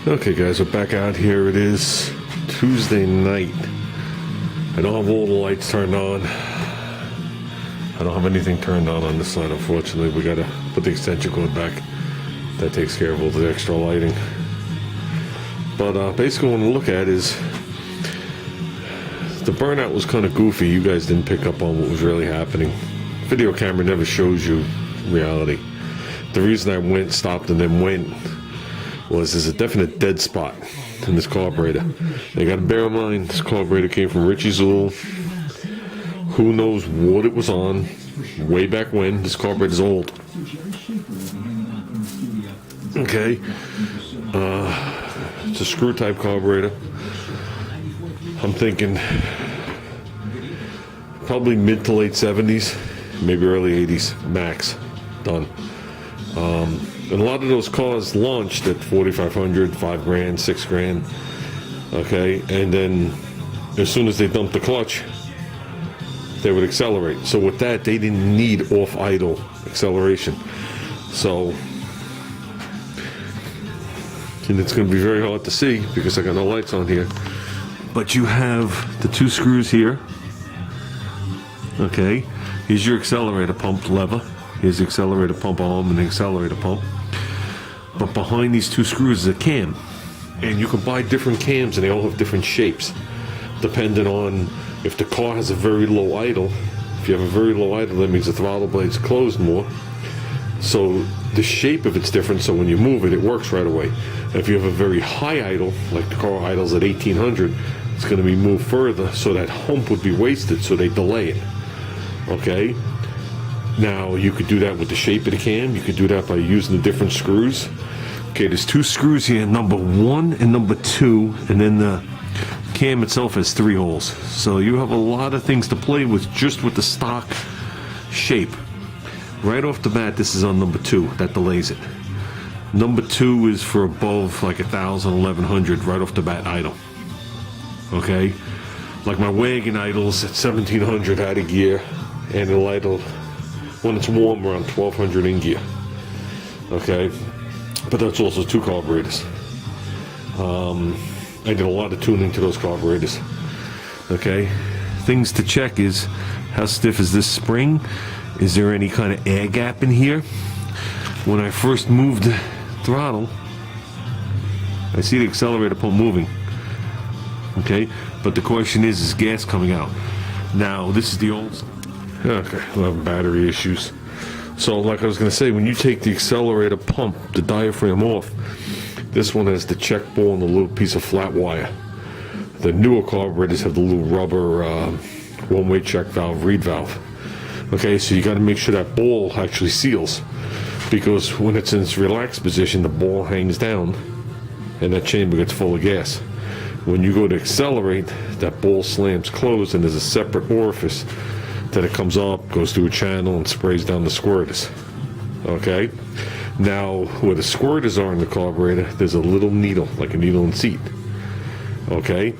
Okay guys, we're back out here. It is Tuesday night. I don't have all the lights turned on. I don't have anything turned on this side, unfortunately. We gotta put the extension cord back. That takes care of all the extra lighting. But basically what I want to look at is the burnout was kind of goofy. You guys didn't pick up on what was really happening. Video camera never shows you reality. The reason I went, stopped, and then went was there's a definite dead spot in this carburetor. You got to bear in mind, this carburetor came from Richie Zool. Who knows what it was on way back when. This carburetor's old. Okay. It's a screw type carburetor. I'm thinking probably mid to late 70s, maybe early 80s, max. Done. And a lot of those cars launched at 4,500, 5 grand, 6 grand. Okay, and then as soon as they dumped the clutch, they would accelerate. So with that, they didn't need off-idle acceleration. So, and it's going to be very hard to see because I got no lights on here. But you have the 2 screws here. Okay, here's your accelerator pump lever. Here's the accelerator pump arm and the accelerator pump. But behind these 2 screws is a cam. And you can buy different cams and they all have different shapes, depending on if the car has a very low idle. If you have a very low idle, that means the throttle blade's closed more. So the shape of it's different, so when you move it, it works right away. And if you have a very high idle, like the car idles at 1800, it's going to be moved further, so that hump would be wasted, so they delay it. Okay? Now, you could do that with the shape of the cam. You could do that by using the different screws. Okay, there's 2 screws here, number 1 and number 2, and then the cam itself has 3 holes. So you have a lot of things to play with just with the stock shape. Right off the bat, this is on number 2. That delays it. Number 2 is for above like 1,000, 1,100, right off the bat idle. Okay? Like my wagon idles at 1,700 out of gear, and it'll idle when it's warm around 1,200 in gear. Okay? But that's also 2 carburetors. I did a lot of tuning to those carburetors. Okay? Things to check is, how stiff is this spring? Is there any kind of air gap in here? When I first moved the throttle, I see the accelerator pump moving. Okay? But the question is gas coming out? Now, this is the old... Okay, we'll have battery issues. So, like I was going to say, when you take the accelerator pump, the diaphragm off, this one has the check ball and the little piece of flat wire. The newer carburetors have the little rubber one-way check valve, reed valve. Okay, so you got to make sure that ball actually seals, because when it's in its relaxed position, the ball hangs down and that chamber gets full of gas. When you go to accelerate, that ball slams closed and there's a separate orifice that it comes up, goes through a channel, and sprays down the squirters. Okay? Now, where the squirters are in the carburetor, there's a little needle, like a needle in seat. Okay?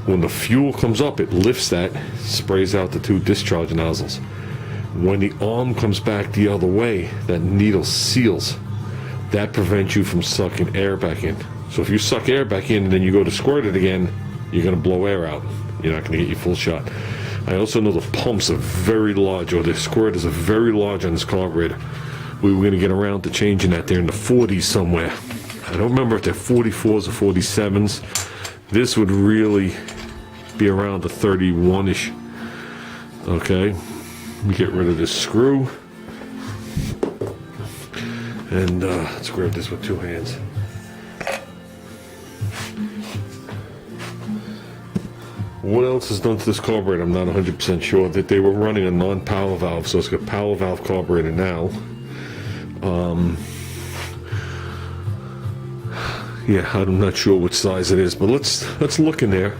When the fuel comes up, it lifts that, sprays out the 2 discharge nozzles. When the arm comes back the other way, that needle seals. That prevents you from sucking air back in. So if you suck air back in and then you go to squirt it again, you're going to blow air out. You're not going to get your full shot. I also know the pumps are very large, or the squirters are very large on this carburetor. We were going to get around to changing that there in the 40s somewhere. I don't remember if they're 44s or 47s. This would really be around the 31-ish. Okay, let me get rid of this screw. And let's grab this with 2 hands. What else is done to this carburetor? I'm not 100% sure. That they were running a non-power valve, so it's got power valve carburetor now. Yeah, I'm not sure what size it is, but let's look in there.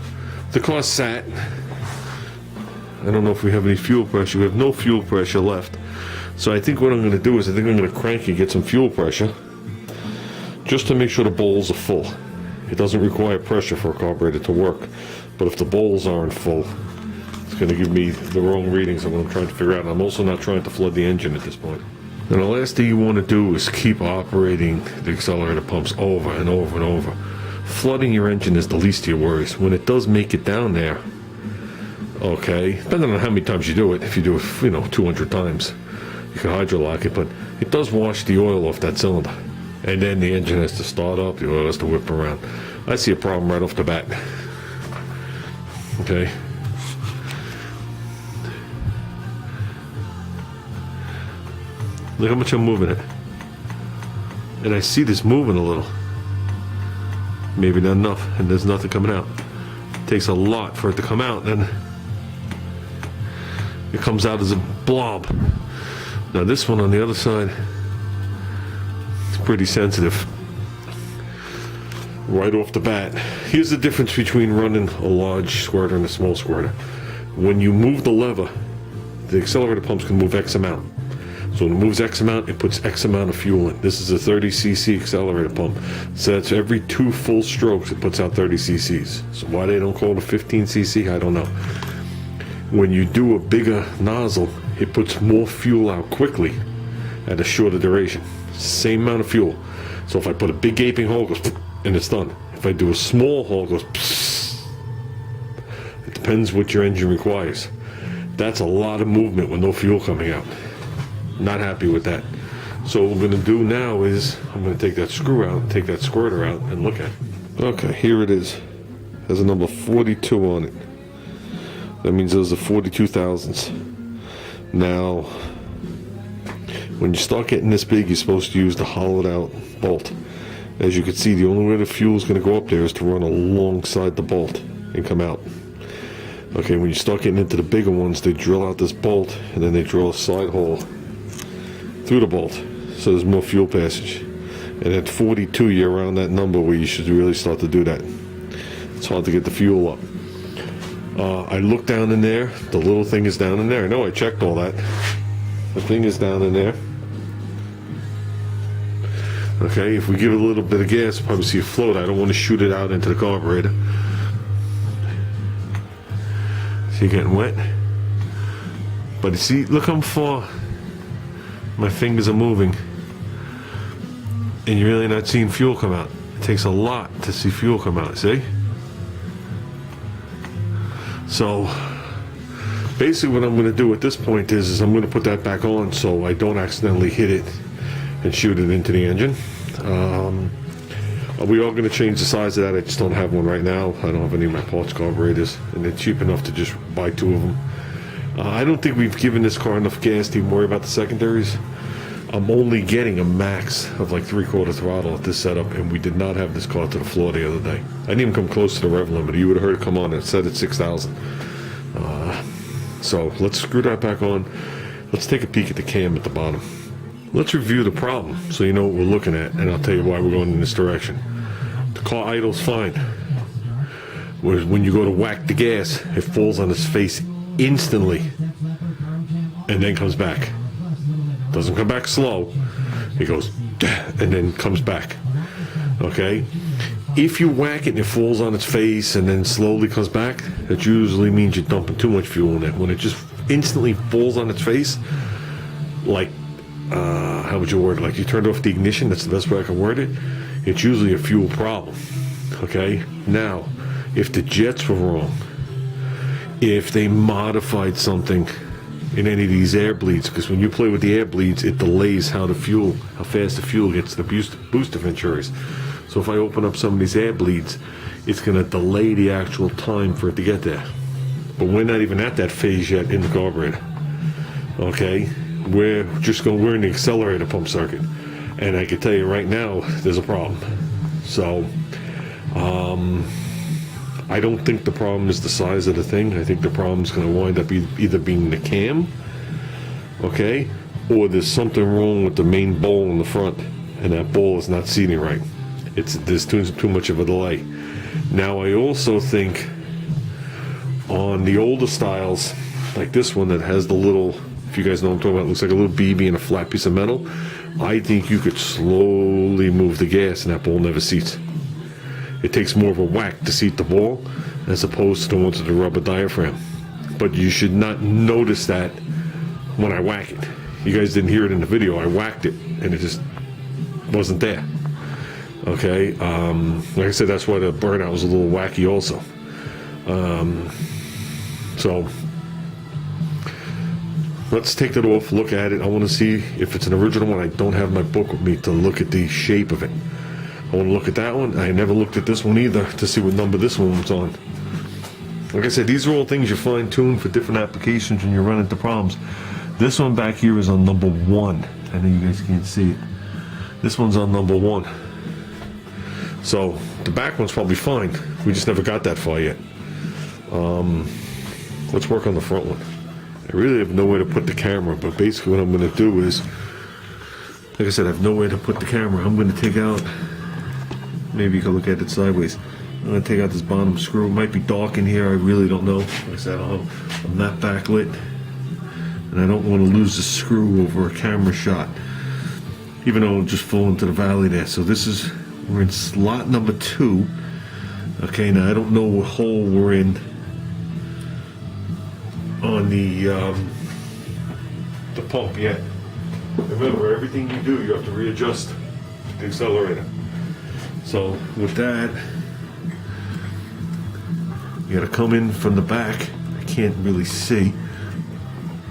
The car sat. I don't know if we have any fuel pressure. We have no fuel pressure left. So I think what I'm going to do is I'm going to crank it, get some fuel pressure, just to make sure the bowls are full. It doesn't require pressure for a carburetor to work. But if the bowls aren't full, it's going to give me the wrong readings on what I'm trying to figure out. And I'm also not trying to flood the engine at this point. And the last thing you want to do is keep operating the accelerator pumps over and over and over. flooding your engine is the least of your worries. When it does make it down there, okay, depending on how many times you do it, if you do it, 200 times, you can hydrolock it, but it does wash the oil off that cylinder. And then the engine has to start up, the oil has to whip around. I see a problem right off the bat. Okay. Look how much I'm moving it. And I see this moving a little. Maybe not enough, and there's nothing coming out. It takes a lot for it to come out, and it comes out as a blob. Now this one on the other side, it's pretty sensitive. Right off the bat. Here's the difference between running a large squirter and a small squirter. When you move the lever, the accelerator pumps can move X amount. So when it moves X amount, it puts X amount of fuel in. This is a 30cc accelerator pump. So that's every 2 full strokes, it puts out 30 cc's. So why they don't call it a 15cc, I don't know. When you do a bigger nozzle, it puts more fuel out quickly at a shorter duration. Same amount of fuel. So if I put a big gaping hole, it goes and it's done. If I do a small hole, it goes psst. It depends what your engine requires. That's a lot of movement with no fuel coming out. Not happy with that. So what we're going to do now is I'm going to take that screw out, take that squirter out, and look at it. Okay, here it is. Has a number 42 on it. That means those are 42 thousandths. Now, when you start getting this big, you're supposed to use the hollowed out bolt. As you can see, the only way the fuel is going to go up there is to run alongside the bolt and come out. Okay, when you start getting into the bigger ones, they drill out this bolt and then they drill a side hole through the bolt, so there's more fuel passage. And at 42, you're around that number where you should really start to do that. It's hard to get the fuel up. I looked down in there. The little thing is down in there. I know I checked all that. The thing is down in there. Okay, if we give it a little bit of gas, you'll probably see it float. I don't want to shoot it out into the carburetor. See it getting wet? But you see, look how far my fingers are moving, and you're really not seeing fuel come out. It takes a lot to see fuel come out, see? So basically what I'm going to do at this point is I'm going to put that back on so I don't accidentally hit it and shoot it into the engine. We are going to change the size of that. I just don't have one right now. I don't have any of my parts carburetors, and they're cheap enough to just buy 2 of them. I don't think we've given this car enough gas to even worry about the secondaries. I'm only getting a max of like 3/4 throttle at this setup, and we did not have this car to the floor the other day. I didn't even come close to the rev limiter. You would have heard it come on and it said at 6,000. So let's screw that back on. Let's take a peek at the cam at the bottom. Let's review the problem so you know what we're looking at, and I'll tell you why we're going in this direction. The car idles fine. Whereas when you go to whack the gas, it falls on its face instantly and then comes back. Doesn't come back slow. It goes and then comes back. Okay? If you whack it and it falls on its face and then slowly comes back, that usually means you're dumping too much fuel in it. When it just instantly falls on its face, like, how would you word it? Like you turned off the ignition, that's the best way I can word it. It's usually a fuel problem. Okay? Now, if the jets were wrong, if they modified something in any of these air bleeds, because when you play with the air bleeds, it delays how fast the fuel gets to the booster venturis. So if I open up some of these air bleeds, it's going to delay the actual time for it to get there. But we're not even at that phase yet in the carburetor. Okay, we're in the accelerator pump circuit, and I can tell you right now, there's a problem. So, I don't think the problem is the size of the thing. I think the problem is going to wind up either being the cam, okay, or there's something wrong with the main bowl in the front, and that bowl is not seating right. There's too much of a delay. Now, I also think on the older styles, like this one that has the little, if you guys know what I'm talking about, it looks like a little BB and a flat piece of metal. I think you could slowly move the gas and that ball never seats. It takes more of a whack to seat the ball as opposed to the ones with the rubber diaphragm. But you should not notice that when I whack it. You guys didn't hear it in the video. I whacked it and it just wasn't there. Okay, like I said, that's why the burnout was a little wacky also. So let's take that off, look at it. I want to see if it's an original one. I don't have my book with me to look at the shape of it. I want to look at that one. I never looked at this one either to see what number this one was on. Like I said, these are all things you fine tune for different applications when you run into problems. This one back here is on number 1. I know you guys can't see it. This one's on number 1. So the back one's probably fine. We just never got that far yet. Let's work on the front one. I really have nowhere to put the camera, but basically what I'm going to do is, like I said, I have nowhere to put the camera. I'm going to take out, maybe you can look at it sideways. I'm going to take out this bottom screw. It might be dark in here, I really don't know. Like I said, I'm not backlit, and I don't want to lose the screw over a camera shot, even though it'll just fall into the valley there. So this is, we're in slot number 2. Okay, now I don't know what hole we're in on the pump yet. Remember, everything you do, you have to readjust the accelerator. So with that, you gotta come in from the back. I can't really see.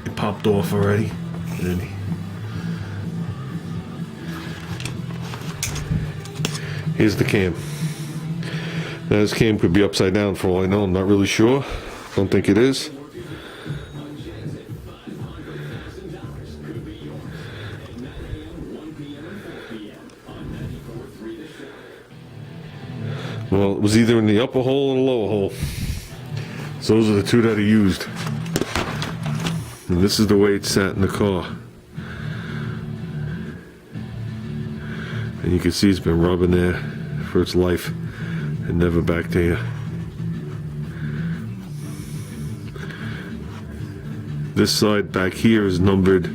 It popped off already. And then here's the cam. Now this cam could be upside down for all I know. I'm not really sure. Don't think it is. Well, it was either in the upper hole or the lower hole. So those are the two that are used. And this is the way it sat in the car. And you can see it's been rubbing there for its life and never back to you. This side back here is numbered.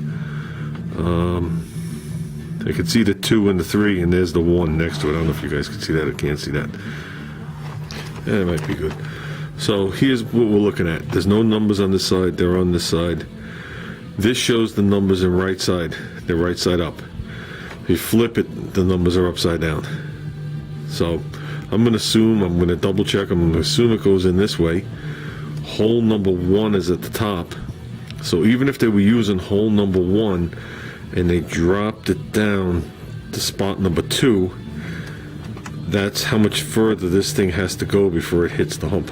I can see the 2 and the 3, and there's the 1 next to it. I don't know if you guys can see that or can't see that. Yeah, it might be good. So here's what we're looking at. There's no numbers on this side, they're on this side. This shows the numbers in right side. They're right side up. If you flip it, the numbers are upside down. So I'm going to double check, I'm going to assume it goes in this way. Hole number 1 is at the top. So even if they were using hole number 1 and they dropped it down to spot number 2, that's how much further this thing has to go before it hits the hump.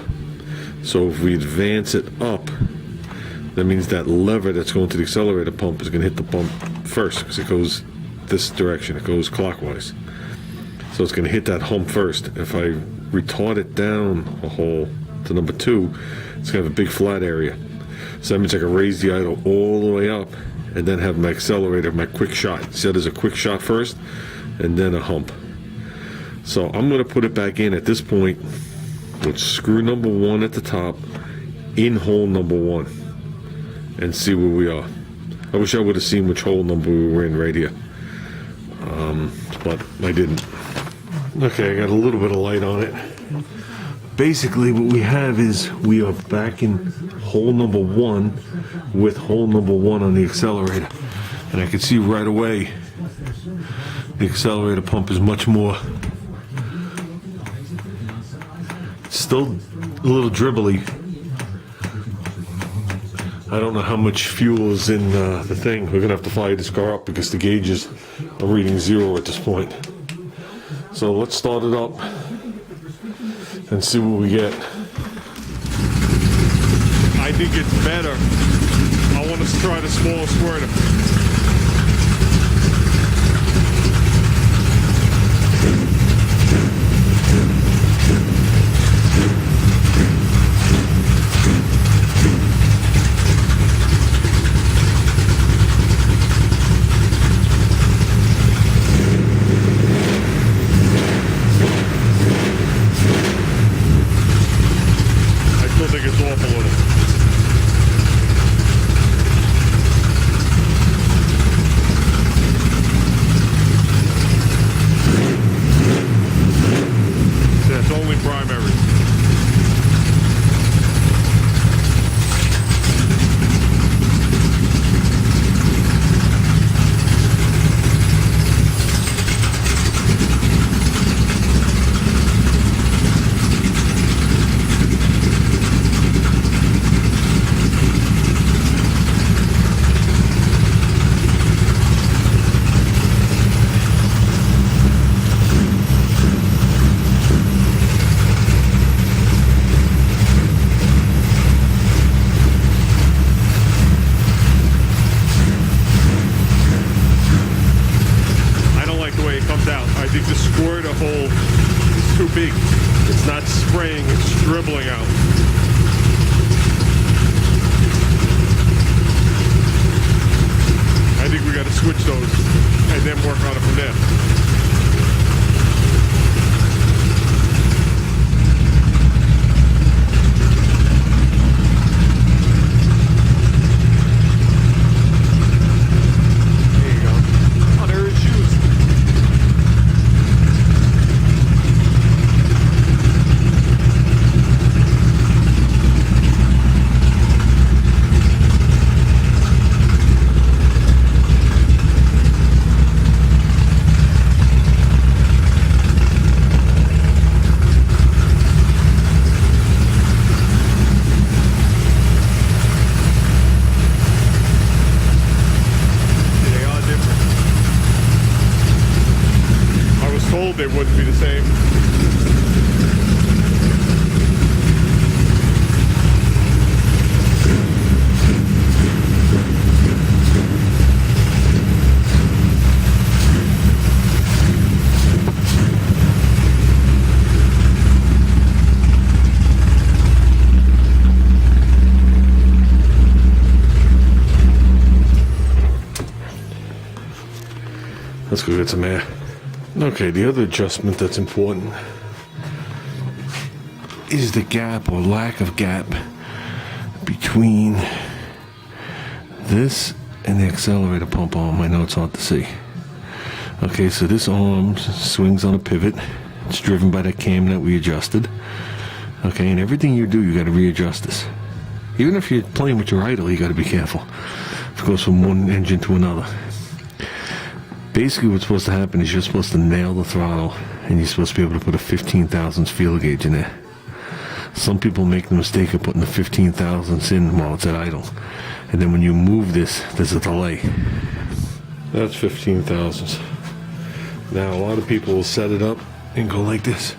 So if we advance it up, that means that lever that's going to the accelerator pump is going to hit the pump first, because it goes this direction, it goes clockwise. So it's going to hit that hump first. If I retard it down a hole to number 2, it's going to have a big flat area. So that means I can raise the idle all the way up and then have my accelerator, my quick shot. See how there's a quick shot first and then a hump. So I'm going to put it back in at this point with screw number 1 at the top in hole number 1 and see where we are. I wish I would have seen which hole number we were in right here, but I didn't. Okay, I got a little bit of light on it. Basically what we have is we are back in hole number 1 with hole number 1 on the accelerator, and I can see right away the accelerator pump is much more, still a little dribbly. I don't know how much fuel is in the thing. We're gonna have to fire this car up because the gauges are reading 0 at this point. So let's start it up and see what we get. I think it's better. I want to try the small squirter. I think it's off a little. it's too big. It's not spraying, it's dribbling out. I think we got to switch those and then work on it from there. There you go. Oh, there are his shoes. They wouldn't be the same. Let's go get some air. Okay, the other adjustment that's important is the gap or lack of gap between this and the accelerator pump arm. I know it's hard to see. Okay, so this arm swings on a pivot. It's driven by that cam that we adjusted. Okay, and everything you do, you got to readjust this. Even if you're playing with your idle, you got to be careful. It goes from one engine to another. Basically what's supposed to happen is you're supposed to nail the throttle and you're supposed to be able to put a 15 thousandths feel gauge in there. Some people make the mistake of putting the 15 thousandths in while it's at idle. And then when you move this, there's a delay. That's 15 thousandths. Now a lot of people will set it up and go like this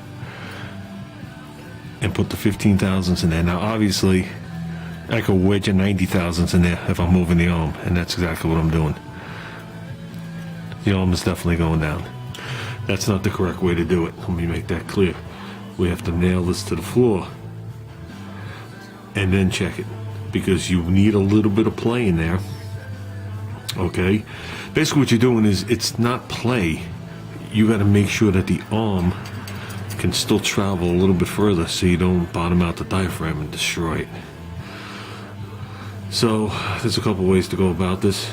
and put the 15 thousandths in there. Now obviously I could wedge a 90 thousandths in there if I'm moving the arm, and that's exactly what I'm doing. The arm is definitely going down. That's not the correct way to do it. Let me make that clear. We have to nail this to the floor and then check it, because you need a little bit of play in there. Okay? Basically what you're doing is, it's not play. You got to make sure that the arm can still travel a little bit further so you don't bottom out the diaphragm and destroy it. So there's a couple ways to go about this.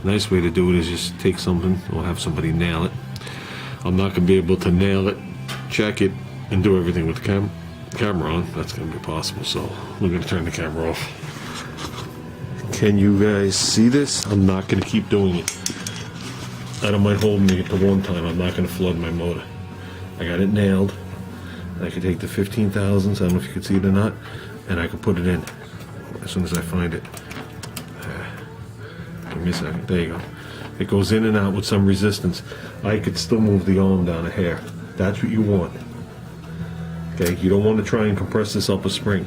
Nice way to do it is just take something or have somebody nail it. I'm not going to be able to nail it, check it, and do everything with the camera on. That's going to be possible, so we're going to turn the camera off. Can you guys see this? I'm not going to keep doing it. I don't mind holding it to one time. I'm not going to flood my motor. I got it nailed. I can take the 15 thousandths, I don't know if you can see it or not, and I can put it in as soon as I find it. Give me a second. There you go. It goes in and out with some resistance. I could still move the arm down a hair. That's what you want. Okay, you don't want to try and compress this up a spring.